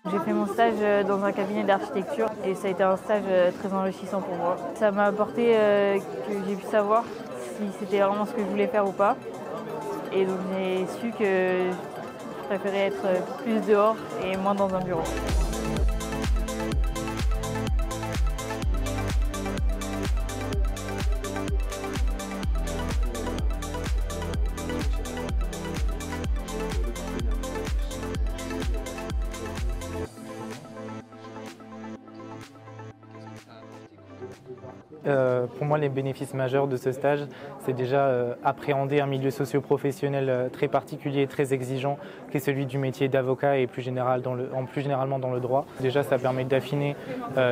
J'ai fait mon stage dans un cabinet d'architecture et ça a été un stage très enrichissant pour moi. Ça m'a apporté que j'ai pu savoir si c'était vraiment ce que je voulais faire ou pas. Et donc j'ai su que je préférais être plus dehors et moins dans un bureau. Pour moi, les bénéfices majeurs de ce stage, c'est déjà appréhender un milieu socio-professionnel très particulier, très exigeant, qui est celui du métier d'avocat et plus généralement dans le droit. Déjà, ça permet d'affiner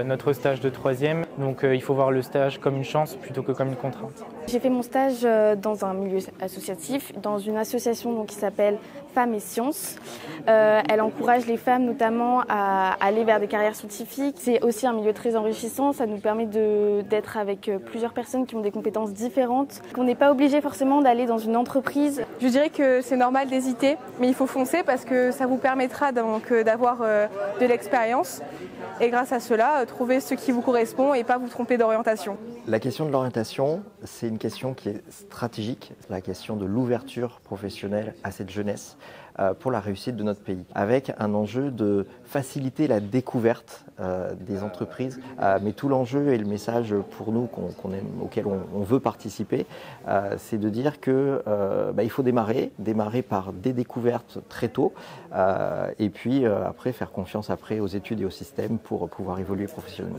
notre stage de troisième. Donc il faut voir le stage comme une chance plutôt que comme une contrainte. J'ai fait mon stage dans un milieu associatif, dans une association qui s'appelle Femmes et Sciences. Elle encourage les femmes notamment à aller vers des carrières scientifiques. C'est aussi un milieu très enrichissant, ça nous permet d'être avec plusieurs personnes qui ont des compétences différentes. On n'est pas obligé forcément d'aller dans une entreprise. Je dirais que c'est normal d'hésiter, mais il faut foncer parce que ça vous permettra donc d'avoir de l'expérience et grâce à cela, trouver ce qui vous correspond et pas vous tromper d'orientation. La question de l'orientation, c'est une question qui est stratégique, la question de l'ouverture professionnelle à cette jeunesse pour la réussite de notre pays, avec un enjeu de faciliter la découverte des entreprises. Mais tout l'enjeu et le message pour nous auquel on veut participer, c'est de dire que il faut démarrer par des découvertes très tôt, et puis après faire confiance aux études et au système pour pouvoir évoluer professionnellement.